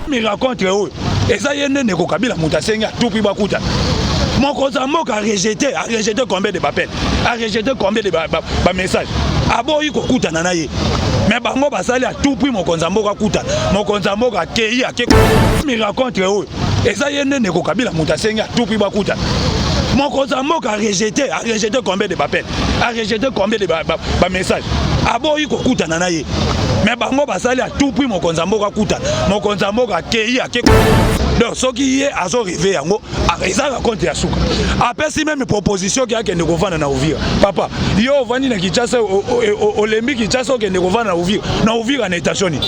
mi raconte eux eza yende ne ko Kabila mutasenga tout puis bakuta mon Mboka a rejeté combien de appels, a rejeté combien de messages. Abo iko kuta na ye. Mais bango basali a tout prix mon Mboka kuta. Mon Mboka kei a mi raconte eux. Eza yende ne ko Kabila mutasenga tout puis bakuta. Mon Mboka a rejeté combien de appels, a rejeté combien de messages. Abo iko kuta na ye. Mais bango basali a tout prix mon Mboka kuta. Mon Mboka kei a donc ce qui est à son réveil yango ça raconte ya suka après si même proposition qui a que ne kovana na Uvira papa yo vani na Kinshasa olembi Kinshasa que ne kovana na Uvira na états-Unis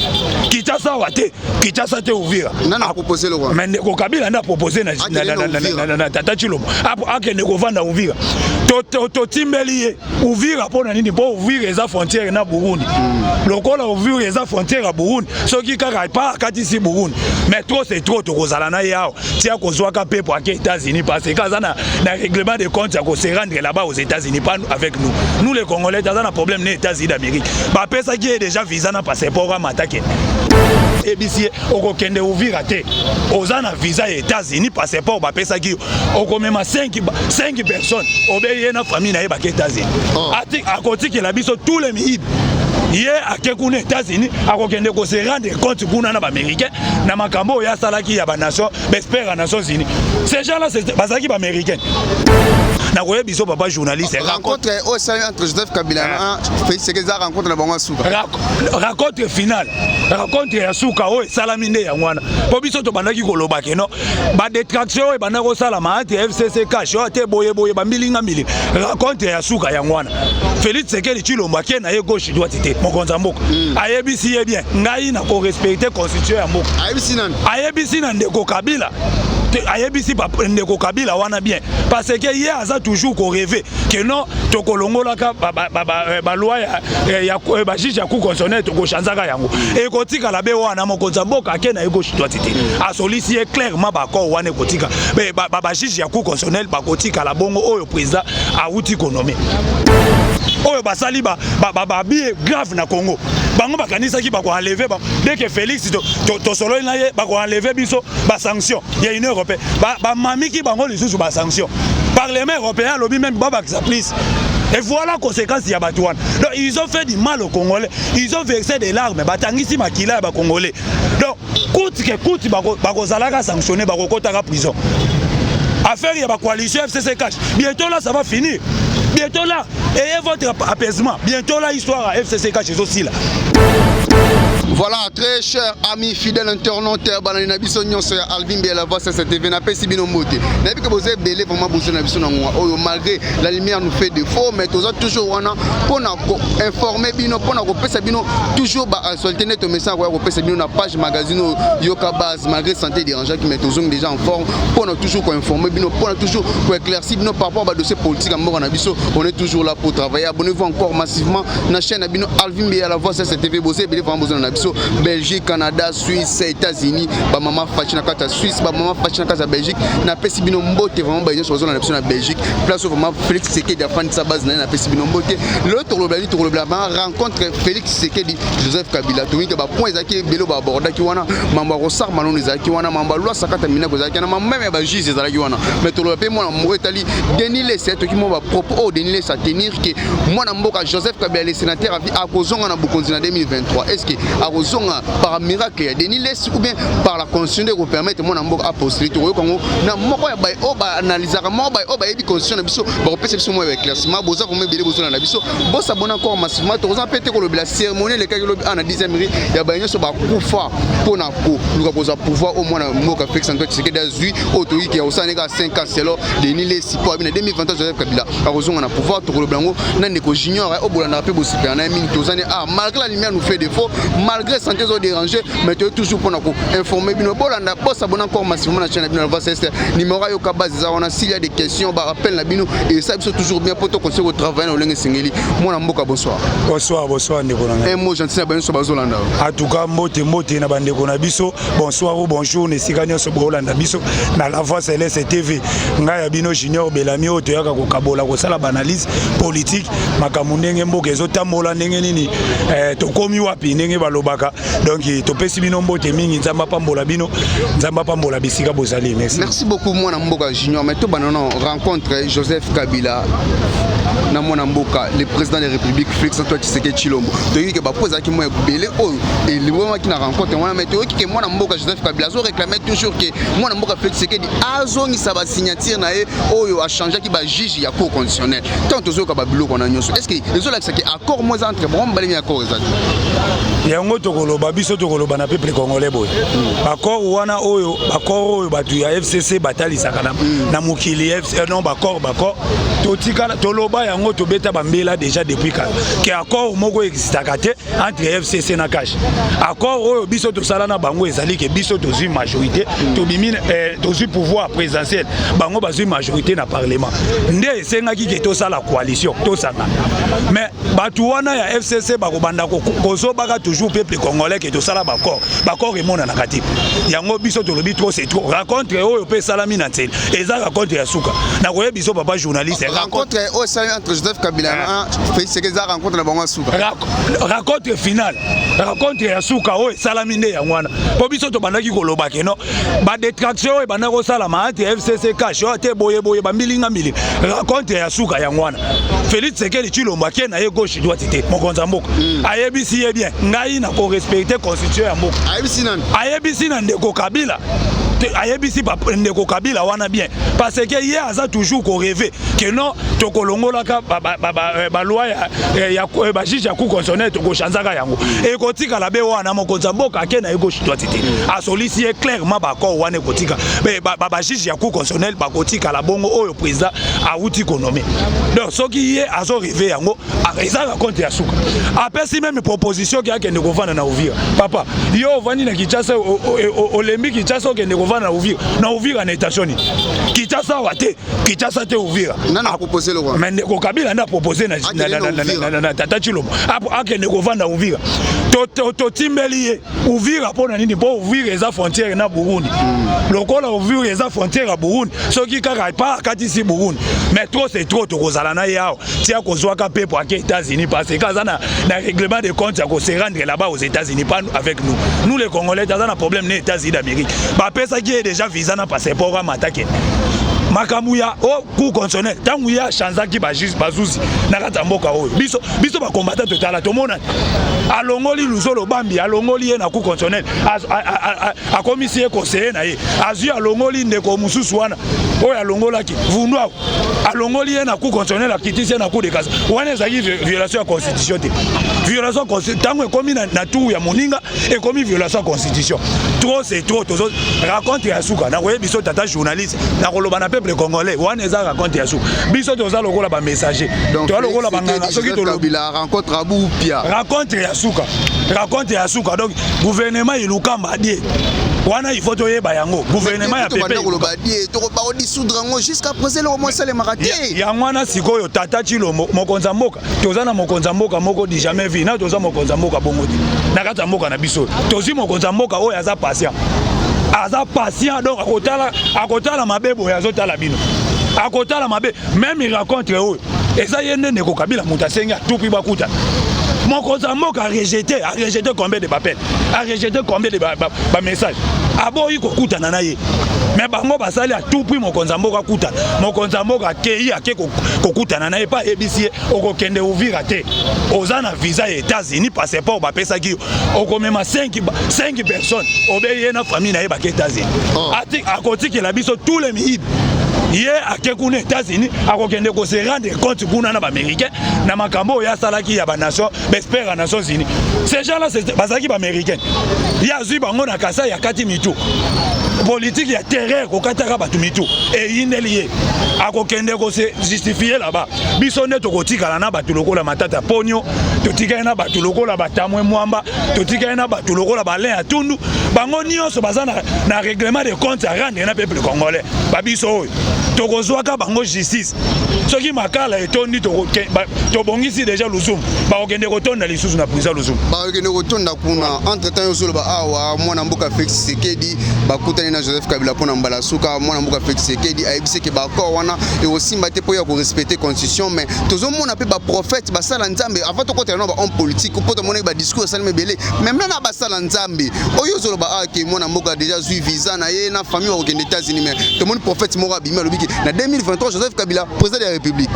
Kinshasa wate Kinshasa te Uvira nana proposer le roi mais ko Kabila na proposer na tata Chilombo a que ne kovana na Uvira to timbeli Uvira pona nini po Uvira eza frontière na Burundi lokola Uvira eza frontière à Burundi ce qui kaka pas katisi Burundi mais trop c'est trop to kozala yao tia kozwaka pe pour les États-Unis parce que quand na règlement de compte ya ko se rendre là-bas aux États-Unis pas avec nous les Congolais dans un problème les États-Unis d'Amérique ba pesa qui est déjà visa na passeport à m'attaquer et bisi oko kende Uvira te ozana visa aux États-Unis passeport ba pesa qui oko même 5 personnes obéir na famille na ba aux États-Unis à côté que la biso tous les midi hier à Kekune États-Unis à kokende ko se rendre compte kuna na ba américain na makambo ya salaki ya ba nation espère à Nations Unies ces gens là c'est bazaki ba américain na koye biso papa journaliste rencontre au sein entre Joseph Kabila Félix Sekeza rencontre na bango suka rencontre finale rencontre ya suka o salaminde ya ngwana po biso to bandaki koloba ke no ba détraction e bana ko sala ma ati FCC cash o te boye ba milinga rencontre ya suka ya ngwana Félix Sekeli Chilombo ke na ye gauche droite te mon Mboka ayebisi ye bien ngai na ko respecter constitution ya mboka ayebisi nan ndeko Kabila ayebisi ndeko Kabila wana bien parce que hier aza toujours ko rêver que non to kolongola ka ba loi ya ba juge ya cour constitutionnelle to ko chanzaka yango e ko tika la be wana mon Mboka ke na ego chitwa tite a solliciter clairement ba ko wana ko tika ba juge ya cour constitutionnelle ba ko tika la bongo oyo président a outi économie oyo basali ba bien grave na Congo bango bakanisa ki ba ko enlever dès que Félix to solo na ye ba ko enlever biso ba sanction ya une européenne ba mami ki bango les sous ba sanction parlement européen lobby même baba qui s'applique et voilà conséquence ya batouane donc ils ont fait du mal aux Congolais ils ont versé des larmes batangisi makila ba Congolais donc coûte ba ko zalaka sanctionner ba ko kotaka prison affaire ya ba coalition FCC cash bientôt là ça va finir bientôt là ayez votre apaisement bientôt là histoire à FCC cash aussi là. Voilà, très chers amis fidèles internautes, Banana Bissonyon, Alvin Bella, voix cette TV, n'a pas si bien monté. N'a pas que vous avez belé vraiment besoin de Bissonyon, malgré la lumière nous fait défaut, mais toujours pour informer Bino, pour nous toujours soltener ton message, pour la page magazine Yoka Base, malgré santé dérangeant qui met toujours déjà en forme, pour nous toujours informer Bino, pour nous toujours éclaircir Bino par rapport à dossier politique à Moranabiso, on est toujours là pour travailler. Abonnez-vous encore massivement à la chaîne Bino Alvin Bella, voix cette TV, vous avez vraiment besoin de Belgique, Canada, Suisse, États-Unis, maman Fachina Kata Suisse, maman Fachina Kata Belgique, na pesi bino mbote vraiment baïen sur la nation Belgique, place vraiment Félix Sekedi a fait sa base na pesi bino mbote. L'autre le blanc rencontre Félix Sekedi Joseph Kabila. Tout que ba point ezaki belo ba borda ki wana mamba rosar malon ezaki wana mamba loi sakata mina ko ezaki na mamba même ba juge ezaki wana. Mais to le pe moi na Moretali Denis les c'est qui mo ba propos Denis les à tenir que moi na mboka Joseph Kabila le sénateur a kozonga na Bukonzi na 2023. Est-ce que par miracle ya Denis les ou bien par la constitution de permettre mon ambo à postérité au Congo na moko ya bay o ba analyser mo bay o ba yebi constitution na biso ba repese biso mo avec classement boza ko me bele bozo na biso bo s'abonner encore massivement to za pété ko le la cérémonie le kay lobi ana 10e ri ya bay nyoso ba kufa pona ko luka boza pouvoir au moins na mboka Félix Antoine Tshisekedi azui otoyi ki ya osane ka 5 ans selo Denis les si pour 2023 Joseph Kabila a kozonga na pouvoir to ko le blanco na ndeko junior o bolanda pe bo super na mini tozane malgré la lumière nous fait défaut malgré santé aux dérangés mais tu es toujours pour nous informer bino bolanda pour s'abonner encore massivement à la chaîne bino numéro yoka base on a s'il y a des questions ba rappel na bino et ça c'est toujours bien pour te conseiller au travail na olenge singeli moi na mboka bonsoir ndeko na un mot gentil na bino so bazolanda en tout cas mbote na bandeko na biso bonsoir ou bonjour ne sikanya so bolanda biso na la voix céleste TV ngai ya bino junior Belami o to yaka ko kabola ko sala banalise politique makambo ndenge mboka ezotambola ndenge nini tokomi wapi ndenge balobaka donc topesi bino mbote mingi nzamba pambola bino nzamba pambola bisika bozali merci beaucoup mwana mboka junior mais to banana rencontre Joseph Kabila na mwana mboka le président de la République Félix Antoine Tshisekedi Tshilombo toyoki ke bapoza ki moya belé oyo et le moment qui na rencontre mwana mais toyoki ke mwana mboka Joseph Kabila zo réclamer toujours que mwana mboka Félix Tshisekedi azongisa ba signature na ye oyo a changé ki ba juge ya cour constitutionnelle tant tozoka ba biloko na nyonso est-ce que ezo lakisa ke accord moi entre bon balemi accord ezali yango tokoloba biso tokoloba na peuple congolais boy accord wana oyo accord oyo batu ya FCC batalisaka na mukili FC non accord totikala toloba yango tobeta bambela déjà depuis que accord moko existaka te entre FCC na cash accord oyo biso tosala na bango ezali ke biso tozwi majorité tobimi tozwi pouvoir présidentiel bango bazwi majorité na parlement nde esengaki ke tosala coalition tosanga mais batu wana ya FCC bakobanda kozobaka toujours peuple congolais ke tosala bakor emona na kati yango biso tolobi trop c'est trop rencontre oyo pe salami na nzela eza rencontre ya suka na koye biso papa journaliste rencontre oyo salami entre Joseph Kabila na Félix Tshisekedi za rencontre na bango suka rencontre finale rencontre ya suka oyo salami nde yango wana po biso tobandaki koloba ke no ba détraction oyo banda kosala maati FCC cash oyo te boye bambilinga mbili rencontre ya suka yango wana Félix Tshisekedi Tshilombo ake na ye gauche droite te mokonza mboka ayebisi ye bien ngai na ko respecter constitution ya mboka ayebisi na ndeko Kabila ayebisi ndeko Kabila wana bien parce que ye aza toujours ko rêver que non tokolongolaka ba loi ya ba juge ya cour constitutionnelle tokochanzaka yango e kotika la be wana mokonza mboka ake na ye gauche droite te asolisi ye clairement ba accord wana kotika ba juge ya cour constitutionnelle ba kotika la bongo oyo président auti konomé donc soki ye azo rêver yango ezaka compte ya suka apesi même proposition ki akende kovanda na Uvira papa yo ovandi na Kinshasa olembi Kinshasa okende kovanda na Uvira na états-unis Kinshasa wate Kinshasa te Uvira nana proposer le roi mais ndeko Kabila na proposer na tata Tshilombo akende kovanda Uvira totimbeli ye Uvira pona nini po Uvira eza frontière na Burundi lokola Uvira eza frontière ya Burundi soki kaka pa katisi Burundi mais trop c'est trop tokozala na yao tia kozwaka pepo à États-Unis parce que quand on a règlement de compte à se rendre là-bas aux États-Unis pas avec nous les Congolais dans un problème les États-Unis d'Amérique bah ça qui est déjà visa na passeport à m'attaquer Makamuya au cour constitutionnel tangu ya chanzaki bajis bazuzi nakata mboka oyo biso ba combattant total to mona alongoli luzolo bambi alongoli ye na cour constitutionnel a commissaire conseiller na ye azu alongoli ndeko mususu wana oyo alongolaki vundwa alongoli ye na cour constitutionnel akitisi na cour de casse wana ezaki violation ya constitution te violation tangu ekomi na tour ya moninga ekomi violation ya constitution trop c'est trop tozo raconte ya suka na koye biso tata journaliste na koloba na peuple congolais wana eza raconte ya suka biso toza lokola ba messager to lokola banganga soki to Kabila rencontre abu pia raconte ya suka donc gouvernement ilukamba die wana il faut toyeba yango gouvernement ya pepe koloba die to ba dissoudre ngo jusqu'à présent le moment c'est maraté ya mwana sikoyo tata Tshilombo mokonza mboka toza na mokonza mboka moko di jamais vu na toza mokonza mboka bongo te na kata mboka na biso tozi mokonza mboka oyo aza patient donc akotala mabebo ya zotala bino akotala mabe même il raconte oyo eza yende ndeko Kabila mutasenga tupi bakuta mokonza mboka a rejeté combien de appels a rejeté combien de messages aboyi kokutana na ye mais bango basali a tout prix mokonza mboka kuta mokonza mboka kei ake kokutana na ye pa ebisi okokende Uvira te oza na visa ya États-Unis passeport bapesa ki okomema 5 personnes obeye na famille na ye ba États-Unis ati akotikela biso tous les mihib ye ake kuna États-Unis akokende ko se rendre compte kuna na ba américain na makambo ya salaki ya ba nation bespère à Nations Unies ces gens là c'est bazaki ba américain ya zui bango na kasa ya kati mitu politique ya terreur ko kataka batu mitu et inelié akokende ko se justifier là-bas biso ne to kotikala na batu lokola matata ponyo to tikana na batu lokola batamwe mwamba to tikana na batu lokola balin atundu bango nyonso bazana na règlement de compte à rendre na peuple congolais babiso oyo tokozwaka bango justice soki makala etondi tobongisi déjà Lusum bakokende kotonda lisusu na prison Lusum bakokende kotonda kuna entre temps yosoloba awa mwana mboka Félix Tshisekedi bakutani na Joseph Kabila mpona mbala suka mwana mboka Félix Tshisekedi ayebisi ke bakor wana ekosimba te mpo ya korespecte constitution mais tozomona mpe baprophète basala nzambe avant tokotela na bahomme politique mpo tomona badiscours esalemi ebele même na basala nzambe oyo ozoloba awa ke mwana mboka déjà zwi visa na ye na famille bakokende États-Unis mais tomoni prophète moko abimi alobiki na 2023 Joseph Kabila président de la République.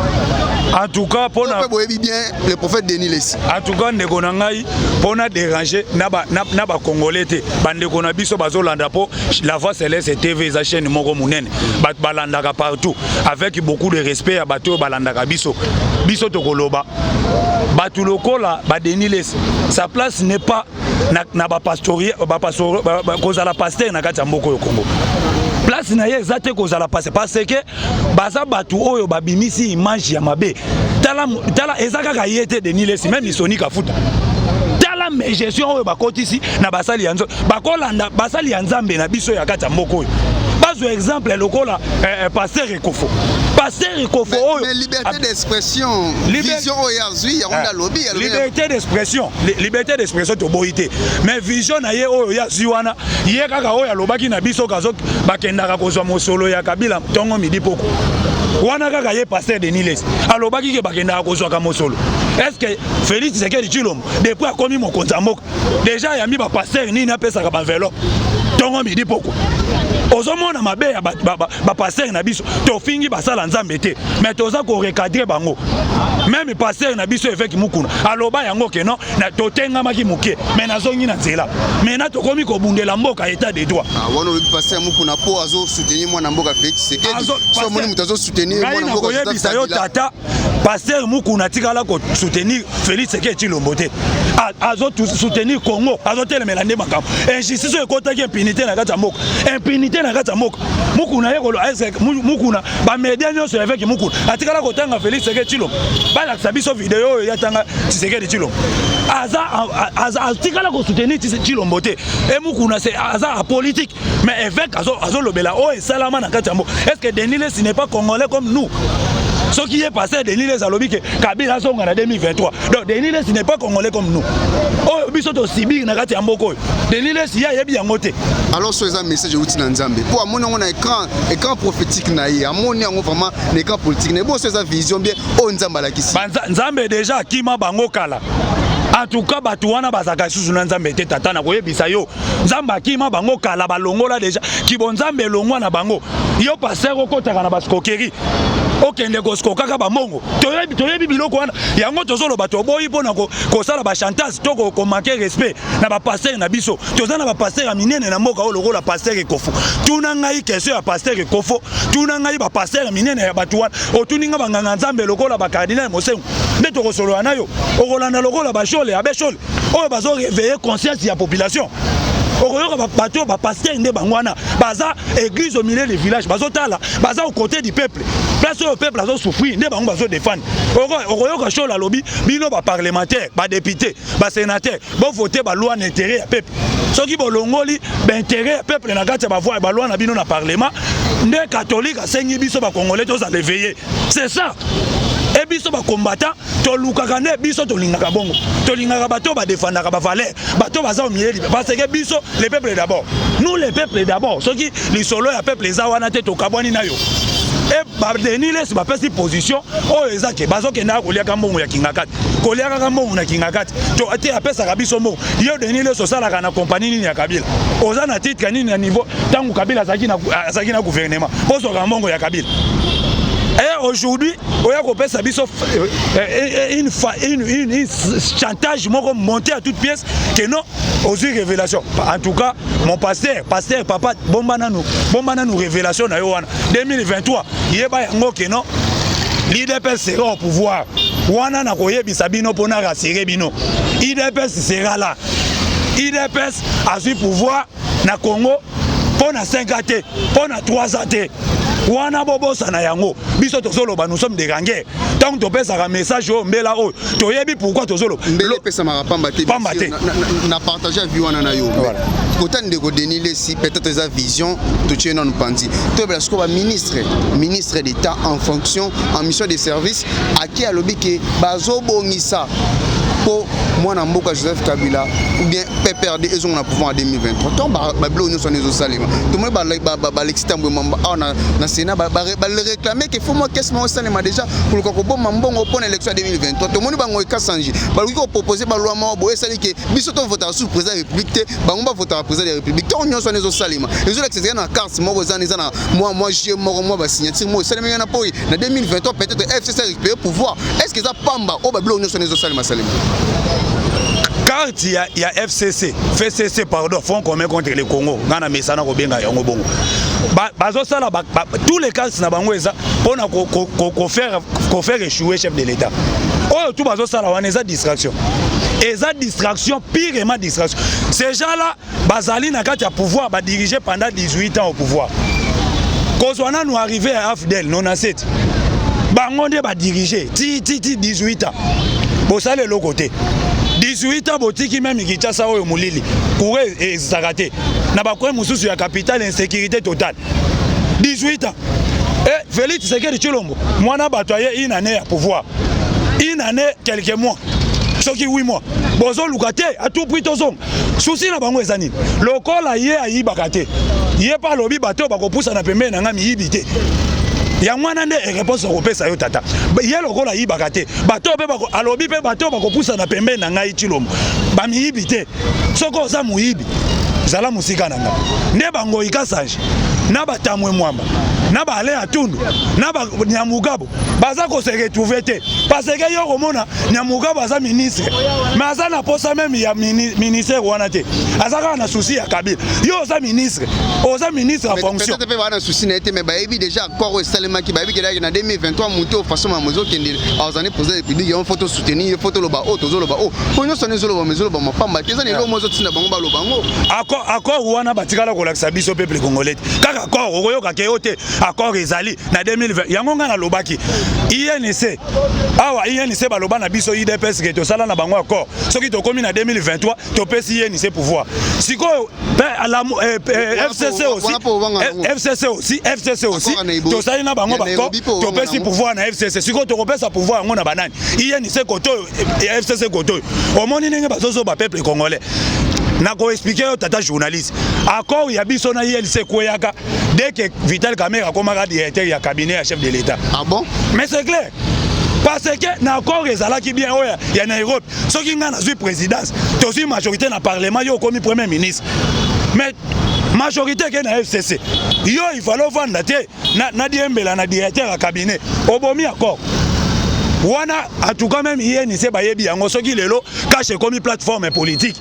En tout cas pour bien le prophète Denis Lessi. En tout cas ndeko na ngai pona déranger na ba congolais te bandeko na biso bazolanda po la voix céleste TV za chaîne moko munene balandaka partout avec beaucoup de respect ya bato balandaka biso tokoloba batu lokola ba Denis Lessi sa place n'est pas na ba pastorie kozala pasteur na kati ya mboko yo Congo. Place na ye ezate kozala passer parce que baza batu oyo babimisi image ya mabe tala ezaka yete Denis Lessi même Sonic Afuta tala mais gestion oyo bakotisi na basali yanzo bakolanda basali ya nzambe na biso ya kati ya mboko oyo bazo exemple lokola pasteur Ekofo oyo mais liberté d'expression vision oyo azui ya ronda lobby liberté d'expression to boité mais vision na ye oyo ya zui wana ye kaka oyo alobaki na biso kazo bakendaka kozwa mosolo ya Kabila tongo midi poko wana kaka ye pasteur Denis Lessi alobaki ke bakendaka kozwa ka mosolo est-ce que Félix Tshisekedi Tshilombo depuis akomi mokonzi ya mboka déjà yambi ba pasteur nini apesaka ba enveloppe tongo midi poko ozomona mabe ya ba pasteur na biso tofingi basala nzambe te mais toza ko recadrer bango même pasteur na biso eveki mukuna aloba yango ke non na totenga maki muke mais nazongi na nzela mais na tokomi ko bundela mboka état de droit wana le pasteur mukuna po azo soutenir mwana mboka Félix Tshisekedi so moni mutazo soutenir mwana mboka yebisa yo tata pasteur mukuna tikala ko soutenir Félix Tshisekedi Tshilombo te azo soutenir Congo azo telemela nde makambo injustice ekotaki impunité na kati ya mboka impunité na kati ya mboka mukuna yekolo mukuna ba media nyonso avec mukuna atikala kotanga Félix Tshisekedi Tshilombo balakisa biso video oyo yatanga Tshisekedi Tshilombo aza atikala ko soutenir Tshilombo te et mukuna c'est aza politique mais évêque azo lobela o esalama na kati ya mboka est-ce que Denis Lessi n'est pas congolais comme nous? Ce qui est passé, Denis Lessi a lobby que Kabila sont en 2023. Donc Denis Lessi n'est pas congolais comme nous. Oh, bisoto Sibir na kati ya mboko. Denis Lessi ya yebi yango te. Alors so eza message outi na Nzambe. Pour amoni on a écran prophétique na ye. Amoni yango vraiment l'écran politique. Ne bo so eza vision bien o Nzamba la kisi. Nzambe déjà kima bango kala. En tout cas batu wana bazaka susu na Nzambe te tata na koyebisa yo. Nzamba akima bango kala balongola déjà. Kibo Nzambe longwa na bango. Yo passer okotaka na baskokeri. Okende koskokaka ba mongo. Toyebi biloko wana. Yango tozoloba toboyi pona kosala ba chantage toko ko manquer respect na ba pasteur na biso. Tozana ba pasteur minene na mboka o lokola pasteur Ekofo. Tuna ngai question ya pasteur Ekofo. Tuna ngai ba pasteur minene ya batu wana. Otuninga banganga Nzambe lokola ba cardinal Mosengo. Nde tokosolo na yo. Okolanda lokola ba shole ya beshole. Oyo bazo réveiller conscience ya population. Okoyoka bato ba pasteur nde bangwana baza église au milieu des villages bazo tala baza au côté du peuple place au peuple bazo souffrir nde bango bazo défendre okoyoka show la lobby bino ba parlementaire ba député ba sénateur bo voter ba loi d'intérêt ya peuple soki bolongoli ba intérêt ya peuple na kati ba voix ba loi na bino na parlement nde catholique asengi biso ba congolais tous à l'éveiller c'est ça. Et biso ba combattant to lukaka ne biso to lingaka bongo to lingaka bato ba défendaka ba valeur bato baza au milieu parce que biso les peuples d'abord nous les peuples d'abord ceux qui les solo ya peuple za wana te to kabwani na yo et ba Denis Lessi ba pesi position o ezake bazo kenda ko liaka mbongo ya kingakati ko liaka mbongo na kingakati to ate apesa kabiso mbongo yo Denis Lessi osala kana compagnie nini ya Kabila oza na titre nini na niveau tangu Kabila azaki na gouvernement poso ka mbongo ya Kabila. Et aujourd'hui, on a coupé sa biso une chantage monté à toute pièce que non aux révélations. En tout cas, mon pasteur papa bombana nous révélation na yoana 2023. Il est pas yango que non. L'IDPS sera au pouvoir. Wana na koyebisa bino pona rassurer bino. IDPS sera là. IDPS a su pouvoir na Congo pona 5 ans, pona 3 ans. Wana bobo sana yango biso tozoloba nous sommes des gangers donc tu pèses un message au mbela oh tu yebi pourquoi tu zolo mbele pesa marapamba te na partager vie wana na yo côté ndeko Denis Lessi peut-être sa vision tu tiens non pandi to parce que ministre d'État en fonction en mission de service à qui a lobby que bazo bongisa pour moi na mboka Joseph Kabila ou bien PPRD ils ont le pouvoir en 2023 donc bablo nous sont les salima tout le monde ba l'extambo mamba na Sénat ba le réclamer que faut moi qu'est-ce moi salima déjà pour ko bon mbongo pour l'élection 2023 tout le monde ba ngoy kasanji ba ko proposer ba loi ma boye sali que biso to voter sous président de la République te ba ngomba voter président de la République to nous sont les salima ils ont accès na carte moi na moi j'ai moi ba signature moi salima na poyi na 2023 peut-être FCC récupérer pouvoir est-ce que ça pamba o bablo nous sont les salima salima carte il y a FCC pardon Fonds commun contre le Congo ngana mesana ko benga yango bongo bazo sala tous les cas na bango eza pona ko faire échouer chef de l'État oh tout bazo sala wana eza distraction pirement distraction ces gens là bazali na kati ya pouvoir ba diriger pendant 18 ans au pouvoir kozwana nous arrivé à AFDEL 97 bango nde ba diriger ti 18 ans bo sala le côté 18 ans botiki même Kinshasa oyo mulili pour ezakate na bakwe mususu ya capitale insécurité totale 18 ans et Félix Tshisekedi Tshilombo mwana batoye une année à pouvoir une année quelques mois soki 8 mois bozo lukate à tout prix tozong souci na bango ezani lokola ye ayibakate ye pa lobi bato bakopusa na pembe na ngami yibite ya mwana nde réponse ko pesa yo tata ye lokola yibaka te bato pe bako alobi pe bato bako pusa na pembe na ngai Tshilombo ba miyibi te soko za muyibi zala musika nanga ne bango ikasange na batamwe mwamba na bale atundu na ba Nyamugabo baza ko se retrouver te parce que yo komona Nyamugabo aza ministre mais aza na posa même ya ministère wana te azaka na souci ya Kabila yo oza ministre en fonction peut-être pas na souci na été mais ba ebi déjà accord au Salema ki ba ebi que na 2023 monter façon ma mozo kende aux années posé depuis il y a une photo soutenir une photo loba o tozo loba o ko nyo sonné zolo ba mezolo ba mapamba te zani lo mozo tsina bango ba loba ngo accord wana batikala ko lakisa biso peuple congolais kaka accord okoyoka ke yote accord ezali na 2020 yango nga na lobaki INC awa INC baloba na biso IDPS ke to sala na bango accord soki to komi na 2023 to pesi INC pouvoir siko FCC aussi to sali na bango bako to pesi pouvoir na FCC siko to kopesa pouvoir ngo na banani INC koto FCC koto omoni ndenge bazozo ba peuple congolais na ko expliquer yo tata journaliste accord ya biso na ILC koyaka dès que Vital Kamerhe komaka directeur ya cabinet ya chef de l'État. Ah bon? Mais c'est clair. Parce que na accord ezalaki bien oya ya na Europe soki nga na zui présidence to zui majorité na parlement yo komi premier ministre mais majorité ke na FCC yo il fallait vendre te na diembela na directeur ya cabinet obomi accord wana en tout cas même INC bayebi yango soki lelo cache komi plateforme politique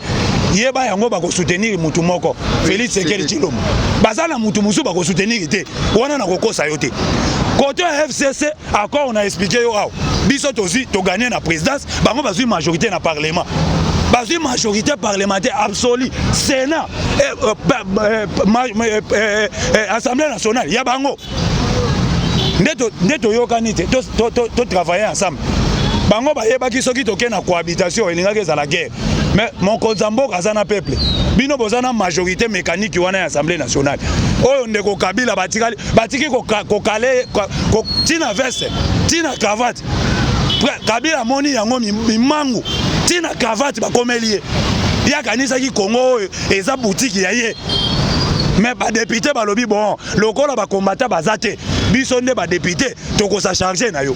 yeba yango bako soutenir mutu moko Félix Tshisekedi Tshilombo bazana mutu musu bako soutenir te wana na kokosa yo te côté FCC accord on a expliqué yo aw biso tozi to gagner na présidence bango bazui majorité na parlement bazui majorité parlementaire absolue Sénat Assemblée nationale ya bango ndeto yokani te to travailler ensemble bango bayebaki soki toke na cohabitation elingaki ezala guerre mais mon Mboka aza na peuple bino bozana majorité mécanique wana ya Assemblée nationale oyo ndeko Kabila batiki kokale tina veste tina cravate Kabila moni yango mimangu tina cravate bakomelie yakanisaki Congo oyo eza boutique ya ye mais ba député balobi bon lokola ba combattant bazate biso nde ba député tokosa charger na yo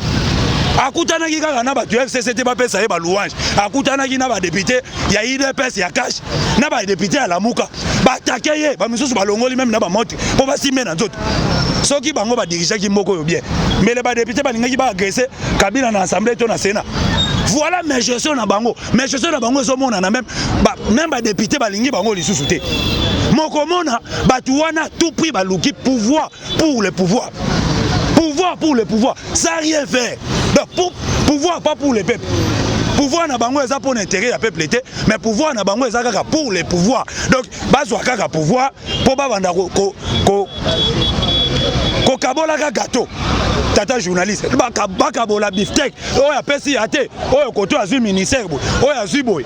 akutanaki kaka na bato FCC te bapesa ye ba louange akutanaki na ba député ya IDPS ya cash na ba député ya Lamuka batake ye ba misusu balongoli même na ba moto po basime na nzoto soki bango ba dirige ki mboko yo bien mais les ba député balingaki ba agresser Kabila na assemblée to na Sénat voilà mes gestions na bango zo mona na même ba député balingi bango lisusu te mokomona batu wana tout prix baluki pouvoir pour le pouvoir sans rien faire donc pouvoir pas pour le peuple pouvoir na bango eza pour l'intérêt ya peuple té mais pouvoir na bango eza kaka pour le pouvoir donc bazwa kaka pouvoir po ba banda ko kabola ka gâteau tata journaliste baka bola biftek oyo apesi ate oyo koto azui ministère oyo azui boy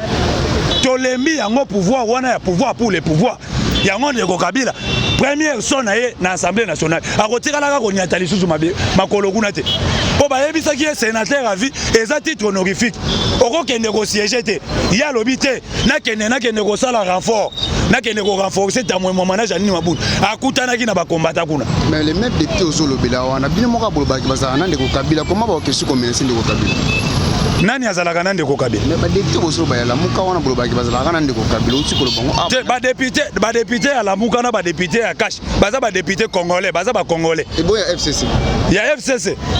tolembi yango pouvoir wana ya pouvoir pour les pouvoirs yango ndeko Kabila première son na ye na assemblée nationale akotikalaka koniata lisusu makolo kuna te po bayebisaki ye sénateur à vie eza titre honorifique okokende kosiéger te ya lobi te nakende kosala renfort nakende ko renforcer ta moyen manage anini mabutu akutanaki na bakombata kuna mais les mêmes députés ozolobela wana bino moko bolobaki bazala na ndeko Kabila comment bakokesu komenasi ndeko Kabila nani azalaka na ndeko Kabila mais badepute bozoba ya lamuka wana bolobaki bazalaka na ndeko Kabila uti kolobongo te badepute ya lamuka na badepute ya cash baza badepute congolais baza ba congolais ebo ya FCC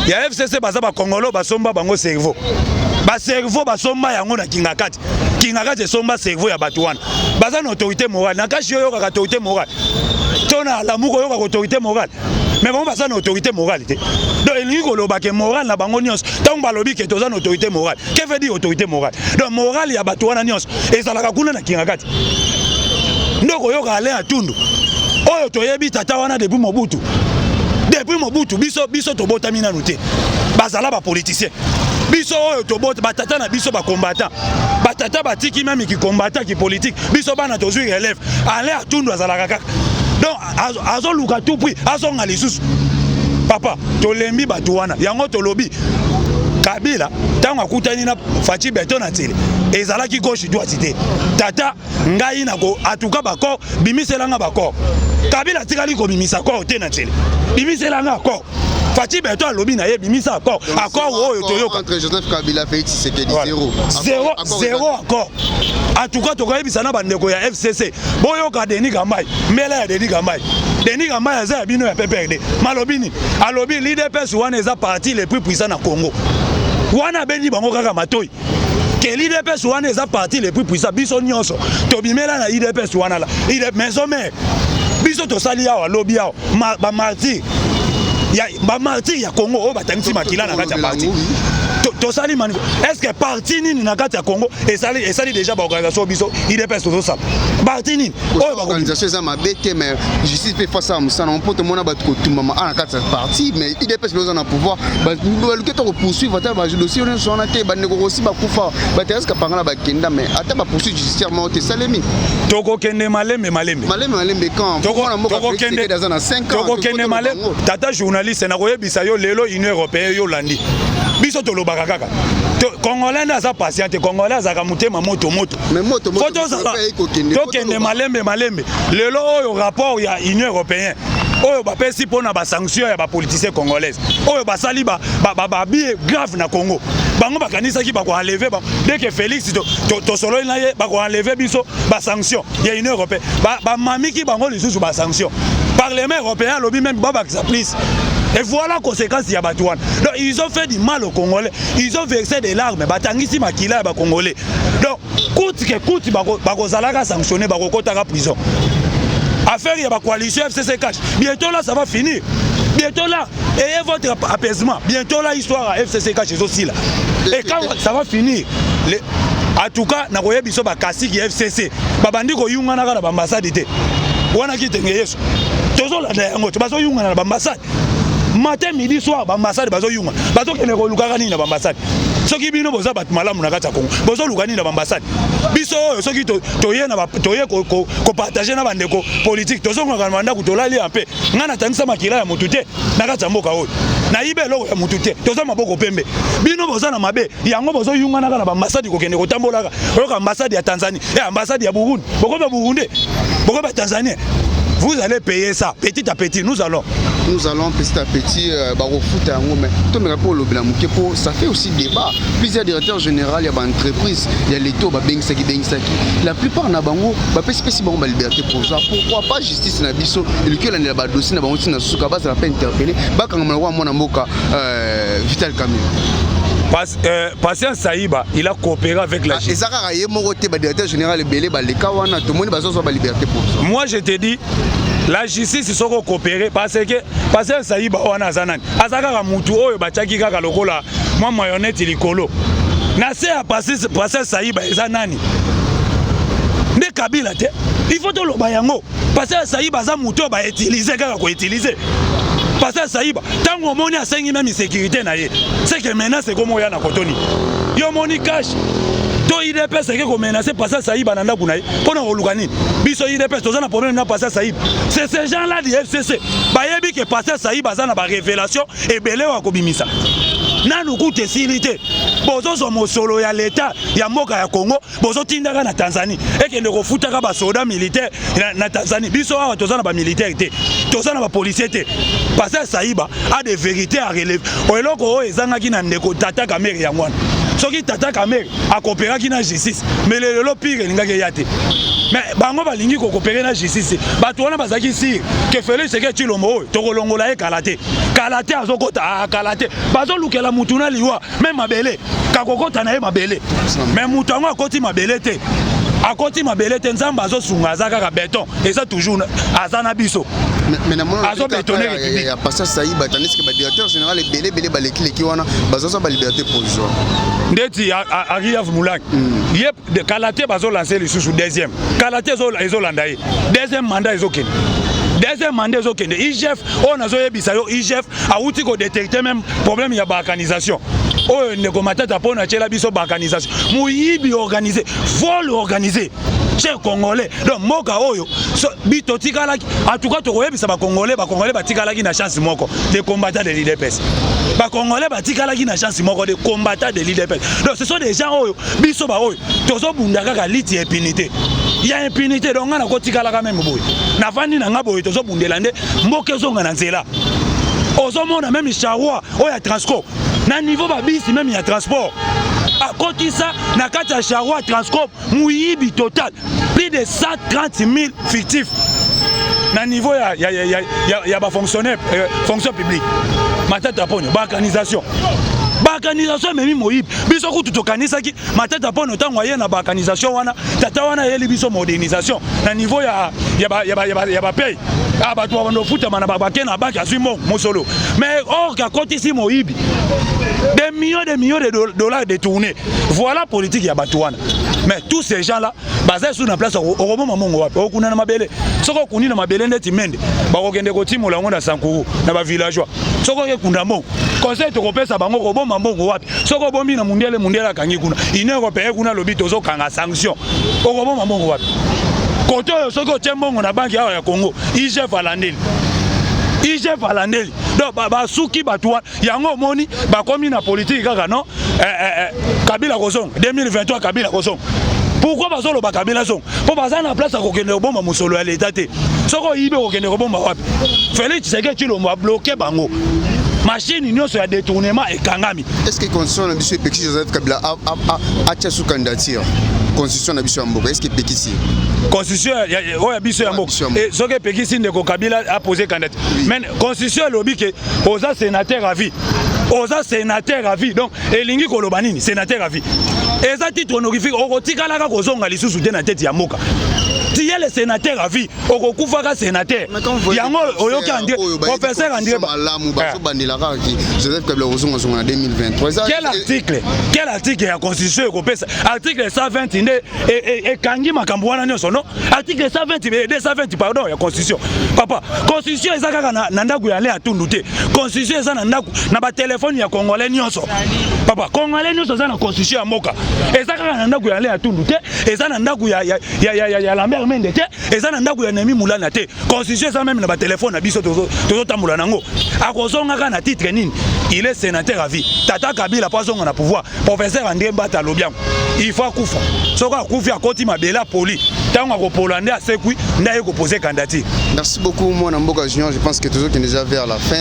ya FCC baza ba congolais basomba bango cerveau ba cerveau basomba yango na kingakati esomba cerveau ya bato wana baza na autorité morale na kashi yoyo kaka autorité morale tona lamuka yoyo kaka autorité morale mais comment baza na autorité morale te donc elingi koloba ke morale na bango nyonso ntango balobi ke toza na autorité morale que veut dire autorité morale donc morale ya bato wana nyonso ezalaka kuna na kingakati ndoko yoka ale atundu oyo toyebi tata wana depuis Mobutu biso tobotami nanu te bazala ba politicien biso oyo tobota batata na biso ba combattant batata batiki même ki combattant ki politique biso bana tozui relève ale atundu azalaka kaka donc azoluka tout prix azonga lisusu papa tolembi bato wana yango tolobi Kabila tango akutani na Fachi Beton na tele ezalaki gauche droite te tata ngai na ko atuka bako bimiselanga bako Kabila tikali ko bimisa ko te na tele bimiselanga ko Fachi Beton alobi na ye bimisa ko accord oyo toyoka entre Joseph Kabila Félix Tshisekedi zéro accord atuka tokoyebisa na bandeko ya FCC boyoka Denis Gambai mbela ya Denis Gambai aza ya bino ya PPRD malobini alobi l'IDPS wana eza parti le plus puissant na Congo wana beni bango kaka matoi ke l'IDPS wana eza parti le plus puissant biso nyonso tobimela na IDPS wana la maison mère biso tosali awa lobi awa ba martyr ya Congo oyo batangisi makila na kati ya parti tosali est-ce que parti nini na kati ya Congo esali déjà ba organisation biso IDPS tosala parti nini oyo ba organisation eza mabete mais justice pe face à musana on peut te mona ba kotumama na kati ya parti mais IDPS loza na pouvoir ba luketo ko poursuivre ata ba dossier on sona te ba neko aussi ba kufa ba te eska pangana ba kenda mais ata ba poursuivre judiciairement te salemi toko kende malembe quand toko kende dans 5 ans toko kende malembe tata journaliste na koyebisa yo lelo Union européenne yo landi biso tolobaka kaka congolais aza patiente congolais azaka mutema moto mais moto tokende malembe lelo oyo rapport ya Union européenne oyo bapesi mpona basanction ya bapoliticien congolaise oyo basali babie grave na Congo bango bakanisaki bakoenleve dès que Félix tosololi na ye bakoenleve biso basanction ya Union européenne bamamiki bango lisusu basanction parlement européen alobi même babakisa plus. Et voilà la conséquence de Yabatouane. Donc ils ont fait du mal aux Congolais. Ils ont versé des larmes. Batangisi makila ba Congolais. Donc coûte que coûte bako zalaka sanctionné bako kotaka prison. Affaire ya ba coalition FCC cash. Bientôt là ça va finir. Bientôt là ayez votre apaisement. Bientôt là histoire à FCC cash aussi là. Et quand ça va finir en tout cas na koye biso ba kasi ki FCC. Babandi ko yunga na ba ambassade té. Wana ki tenge yeso. Tozo la yango bazo yunga na ba ambassade. Matin, midi, soir, l'ambassade, bazo yunga. Bazo kene ko lukakani na l'ambassade. Soki bino boza bat malamu na kati ya Congo. Bozo lukani na l'ambassade. Biso soki toye na toye ko partager na bandeko politique. Tozo ngaka manda kutolali ampe. Ngana tangisa makila ya mutute na kati ya mboka oyo. Na ibe loko ya mutute. Tozo maboko pembe. Bino boza na mabe. Yango bozo yunga na kana l'ambassade ko kene ko tambolaka. Oyo ambassade ya Tanzanie, ambassade ya Burundi. Boko ba Burundi. Boko ba Tanzanie. Vous allez payer ça petit à petit. Nous allons petit à petit mais ça fait aussi débat. Plusieurs directeurs généraux, il y a des entreprises, il y a l'État, la plupart na bango ba liberté pour ça. Pourquoi pas justice na biso et le cœur na ba dossier na bango na suka base la pas interpeller ba kanga mwa mwana mboka Vital Kamerhe. Patient Saïba, il a coopéré avec la justice. Moi je te dis, la justice ils sont coopérés parce que Patient Saïba on a zanan. Azaka mutu oyo bachaki kaka lokola moi mayonnette likolo. Na se a Patient Saïba ezanani. Ne Kabila te. Il faut to lo bayango. Patient Saïba za mutu ba utiliser kaka ko utiliser. Passer Saïba tant au moni a 5 même sécurité na ye c'est que maintenant c'est comme ya na kotoni yo moni cash to IDPS c'est que menacer Passer Saïba na ndako na ye pona kolukani biso IDPS tozana problème na Passer Saïba c'est ces gens là du FCC bayebi que Passer Saïba za na ba révélation et belé wa kobimisa nanu kute silité bozo so mosolo ya l'état ya mboka ya Congo bozo tindaka na Tanzanie et que ndeko futaka ba soldats militaires na Tanzanie biso wa tozana ba militaire te tozana ba policier te Passer Saïba a des vérités à relever oloko o ezangaki na ndeko tata kamere ya ngwana soki tata kamere a coopéraki na justice mais le pire lingaki yate mais bango balingi ko coopérer na justice bato wana bazaki sir que Félix Tshisekedi Tshilombo to kolongola e kalate azokota kalate bazo lukela mutu na liwa même mabele kakokota na ye mabele mais mutu ngo akoti mabele te akoti mabele te nzamba azosunga azaka ka béton et ça toujours azana biso mais na mona azo bétonner ya Passer Saïba tandis que ba directeur général belé baleki wana bazo ba liberté provisoire ndeti Ariaf Moulak yep de kalate bazo lancer le sous deuxième kalate ezo landa ye deuxième mandat ezokende deuxième mandat ezokende IGF on azo yebisa yo IGF a outi ko détecter même problème ya balkanisation oh ne komatata pona tchela biso balkanisation muyibi organisé vol organisé chez Congolais donc moka oyo bito tikalaki en tout cas to koyebisa ba Congolais batikalaki na chance moko de combattants de l'IDPS ba Congolais batikalaki na chance moko de combattants de l'IDPS donc ce sont des gens oyo biso ba oyo tozo bundaka ka liti impunité il y a impunité donc na ko tikalaka même boy na vandi na ngabo tozo bundela nde mboke zonga na nzela ozomona même charroi oya transport na niveau ba bisi même ya transport à côté ça na kata charroi transport muyibi total plus de 130 000 fictifs na niveau ya ba fonctionnaire fonction publique matata ponyo ba organisation memi moyibi biso kutu tokanisaki matata ponyo tango aye na ba organisation wana tata wana yeli biso modernisation na niveau ya ba pays bato bando futa mana babake na banque azui mosolo mais or ka côté si moyibi des millions de dollars détournés voilà politique ya bato wana mais tous ces gens là basés sur la place au moment mongo wapi okuna na mabele soko kuni na mabele ndeti mende bakokende kotimola ngo na Sankuru na ba villageois soko ke kunda mo conseil to kopesa bango ko bomba mbongo wapi soko bombi na mundiala kangi kuna ine ko paye kuna lobi tozo kanga sanction okobomba mbongo wapi koto soko tembongo na banki ya Congo IGF alandeli donc basuki batwa yango moni bakomi na politique kaka non Kabila kozong 2023 Kabila kozong pourquoi bazolo ba Kabila zong po bazana na place akokende bomba musolo ya l'état te soko yibe kokende bomba wapi Félix Tshisekedi Tshilombo a bloqué bango machine nyonso ya détournement ekangami est-ce que constitution na biso Félix Joseph Kabila a tia sous candidature constitution na biso ya mboka est-ce que Pekisi constitution ya biso ya mboka et soki Pekisi ndeko Kabila a posé candidature mais constitution lobi ke oza sénateur à vie donc elingi koloba nini sénateur à vie eza titre honorifique okotikalaka kozonga lisusu te na tete ya mboka ti ye le sénateur à vie okokufaka sénateur yango oyoki André professeur André Joseph Kabila kozonga en 2023 quel article ya constitution ekopesa article 120 nde ekangi makambo wana nyonso non article 120 pardon ya constitution papa constitution eza kaka na ndako ya le atundu te constitution eza na ndako na ba téléphone ya congolais nyonso papa congolais nyonso eza na constitution ya mboka eza kaka na ndako ya le atundu te eza na ndako ya Lambert Mende te eza na ndako ya Nemi Mulana te constitution eza même na ba téléphone na biso tozo tambola nango akozonga ka na titre nini il est sénateur à vie tata Kabila pasonga na pouvoir professeur André Mbata lobiango il faut kufa soko akufi akoti mabela poli tango akopolande asekui ndaye ko poser candidature. Merci beaucoup moi Mboka Junior, je pense que toujours qui est déjà vers la fin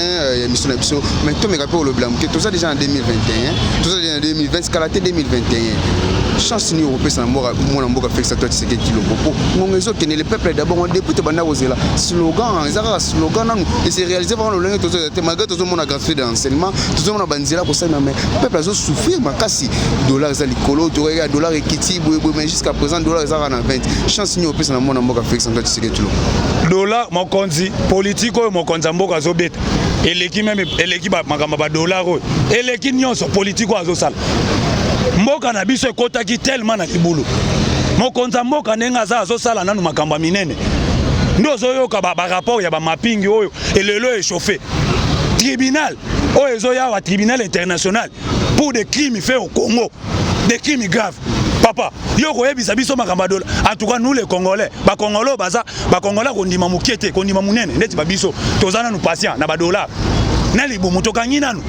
émission d'abso mais tout me rappelle le blanc que tout ça déjà en 2021 tout ça déjà en 2020 scalaté 2021 chance ni européen ça moi Mboka fait ça toi tu sais que kilo popo mon réseau que le peuple d'abord depuis te banda ozela slogan ezaka slogan nanu et c'est réalisé par le langue tout ça malgré tout mon gratuit d'enseignement tout ça mon banzela pour ça mais peuple a souffrir makasi dollars za likolo to regarde dollar ekiti mais jusqu'à présent dollar za na 20 chance ni européen ça moi Mboka fait ça toi tu sais que kilo dollar mon konzi politique mon konza Mboka zobeta eleki même eleki ba makamba ba dollar eleki nyonso politique azo sala mboka na biso ekotaki tellement na libulu mokonza mboka ndenga za azosala nanu makambo minene ndo zoyoka ba rapport ya ba mapping oyo elelo échauffé tribunal oyo tribunal international pour des crimes faits au Congo, des crimes graves. Papa, yo koyebisa biso makambo dola. En tout cas nous les Congolais, ba Congolais baza, ba Congolais kondima mukete, kondima munene, ndeti ba biso, tozana nu patient na ba dollar. Na libumu tokangi nanu.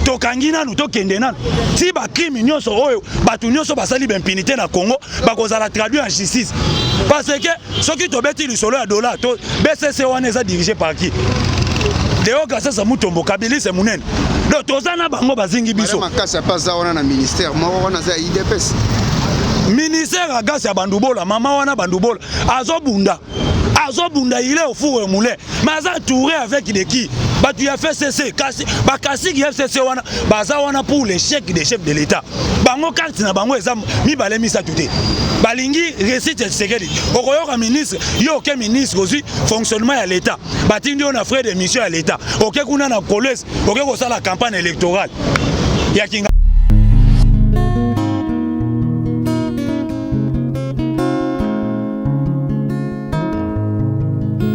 Tokangi nanu tokende nanu. Si ba crime nyonso oyo, batu nyonso basali ba impunité na Congo, ba kozala traduit en justice. Parce que soki tobeti lisolo ya dollar, to BCC wana eza dirigé par qui? Deo Gassasa Mutombo Kabili c'est munene. Donc tozana bango bazingi biso. Makasa paza wana na ministère, moko wana za IDPS. Ministère agasi ya bandubola, mama wana bandubola, azobunda il est au four et moulin, mais aza touré avec des qui, bah tu as fait cesser, bah kasi qui FCC wana, baza wana pour l'échec des chefs de l'État, bango carte na bango exam, mi balé mi sa tuté, balingi récite sécurité, okoyoka ministre, yo aucun ministre aussi fonctionnement à l'État, batindi on a frais de mission à l'État, ok kuna na collège, ok ko ça la campagne électorale, ya kinga.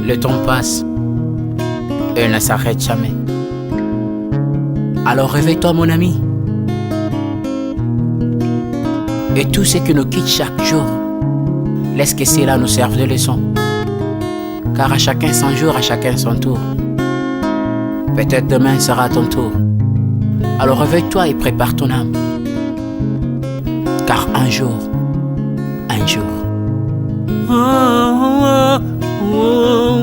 Le temps passe et ne s'arrête jamais. Alors réveille-toi mon ami. Et tout ce qui nous quitte chaque jour, laisse que cela nous serve de leçon. Car à chacun son jour, à chacun son tour. Peut-être demain sera ton tour. Alors réveille-toi et prépare ton âme. Car un jour. Oh, oh, oh.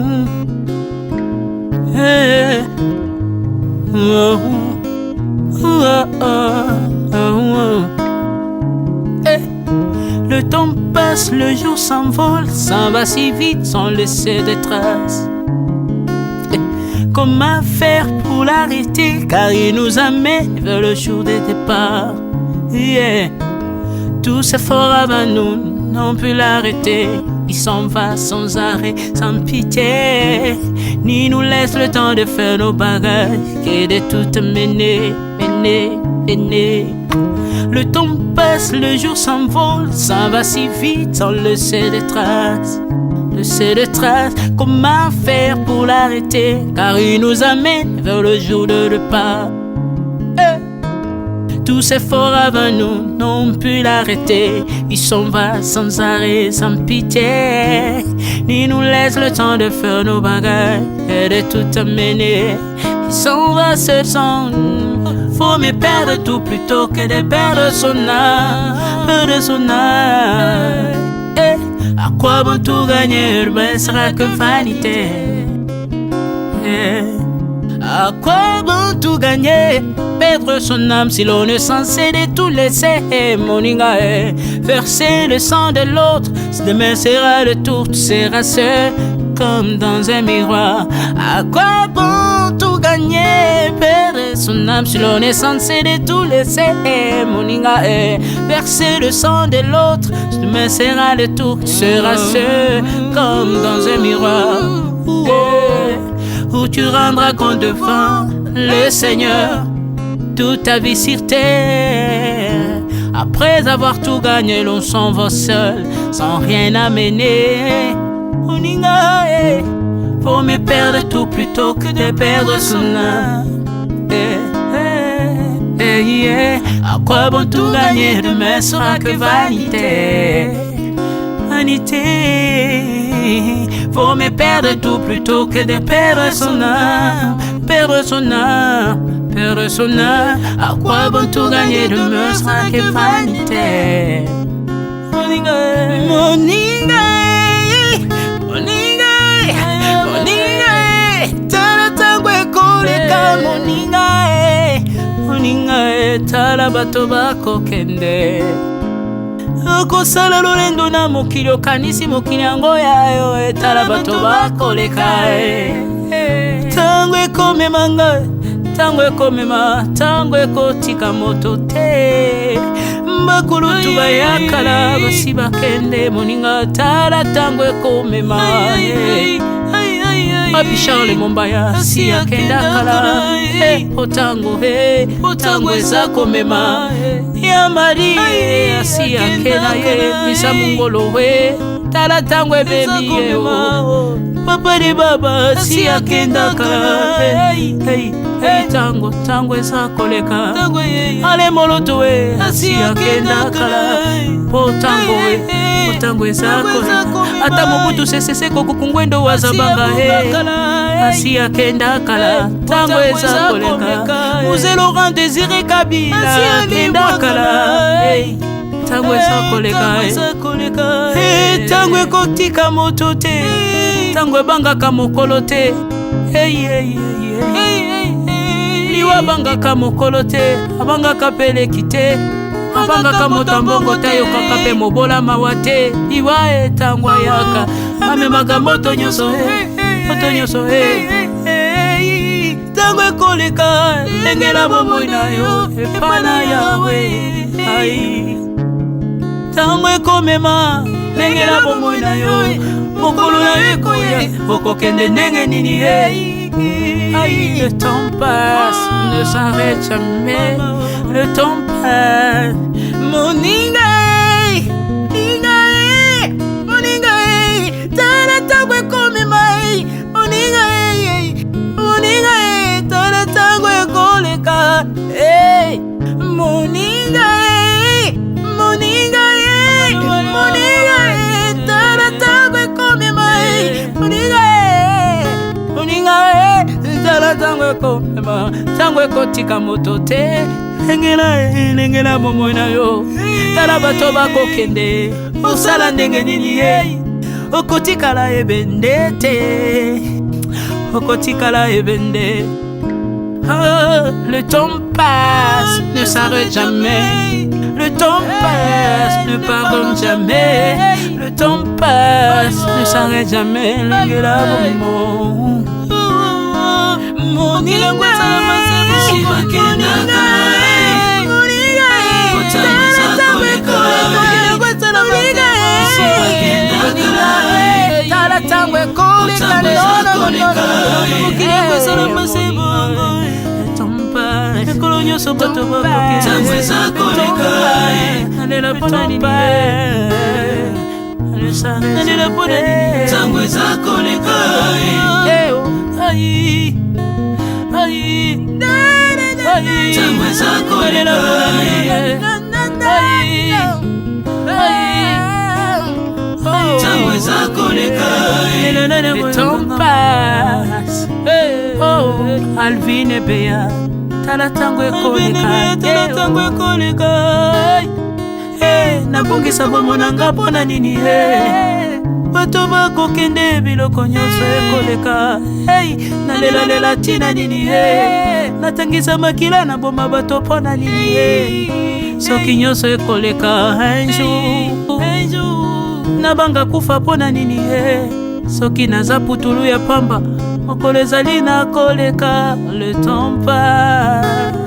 Hey. Oh, oh, oh, oh. Hey. Le temps passe, le jour s'envole, s'en va si vite sans laisser de traces. Hey. Comment faire pour l'arrêter, car il nous amène vers le jour de départ. Yeah. Tout s'effort avant nous, n'ont pu l'arrêter. Il s'en va sans arrêt, sans pitié, ni nous laisse le temps de faire nos bagages, que de tout mener. Le temps passe, le jour s'envole, s'en va si vite sans laisser de traces. Comment faire pour l'arrêter, car il nous amène vers le jour de départ. Tous ces forts avant nous n'ont pu l'arrêter. Il s'en va sans arrêt, sans pitié, ni nous laisse le temps de faire nos bagages et de tout amener. Il s'en va seul sans nous. Faut me perdre tout plutôt que de perdre son âme, à quoi bon tout gagner, mais sera que vanité. À quoi bon tout gagner, perdre son âme si l'on est censé de tout laisser. Moninga, verser le sang de l'autre, demain sera le tour, tu seras seul comme dans un miroir. À quoi bon tout gagner, perdre son âme si l'on est censé de tout laisser. Moninga, verser le sang de l'autre, demain sera le tour, tu seras seul comme dans un miroir. Où tu rendras compte devant le Seigneur toute ta vie sur terre. Après avoir tout gagné, l'on s'en va seul, sans rien amener. Faut me perdre tout plutôt que de perdre son âme. À quoi bon tout gagner, demain sera que vanité. Faut me perdre tout plutôt que de perdre son âme. À quoi bon tout gagner, demain sera que vanité. Moninga, tala tangwe koleka. Moninga, tala bato bako kende. Akosala lolendo na mokili okanisi mokili yango yayo, etala bato bakoleka. Tango ekomema ngai, tango ekomema, tango ekotika moto te. Bakulutu bayakala basi bakende. Moninga, tala tango ekomema. Papi Charles Mombaya si akenda kala. Otango eza komema. Ya Maria si akenda misa mungolo we. Tala tango ebemi Papa de baba si akenda kala. Tango eza koleka ale moloto we asi akenda kala po tango eza koleka ata mobutu sesese kokukungwendo wazabanga asi akenda kala tango eza koleka Mzee Laurent Désiré Kabila akenda kala tango eza koleka tango ekotika moto te tango ebangaka mokolo te liwa abangaka mokolo te abangaka peleki te abangaka moto mbongo te ayokaka mpe mobola mawa te liwa tango ayaka amemaka moto nyonso tango ekoleka engela bomoi na yo epana yawe tango ekomema engela bomoi na yo mokolo na yo ekoya okokende ndenge nini le temps passe, ne s'arrête jamais. Le temps passe. Moninga, tala tangwe kome mai. Moninga, tala tangwe koleka. Moninga, tala tangwe kome mai. Tango ekotika moto te engela bomoi na yo tala bato bakokende osala ndenge nini okotikala ebende te okotikala ebende le temps passe ne s'arrête jamais le temps passe ne pardonne jamais le temps passe ne s'arrête jamais engela bomoi Moninga, le temps passe. Alvin et Béa, tala tango ekoleka. Nabongisa bomonanga pona nini bato bakokende biloko nyonso ekoleka nalela tina nini natangisa makila na boma bato pona nini soki nyonso ekoleka un jour nabanga kufa pona nini soki naza putulu ya pamba mokolo ezali na koleka le temps passe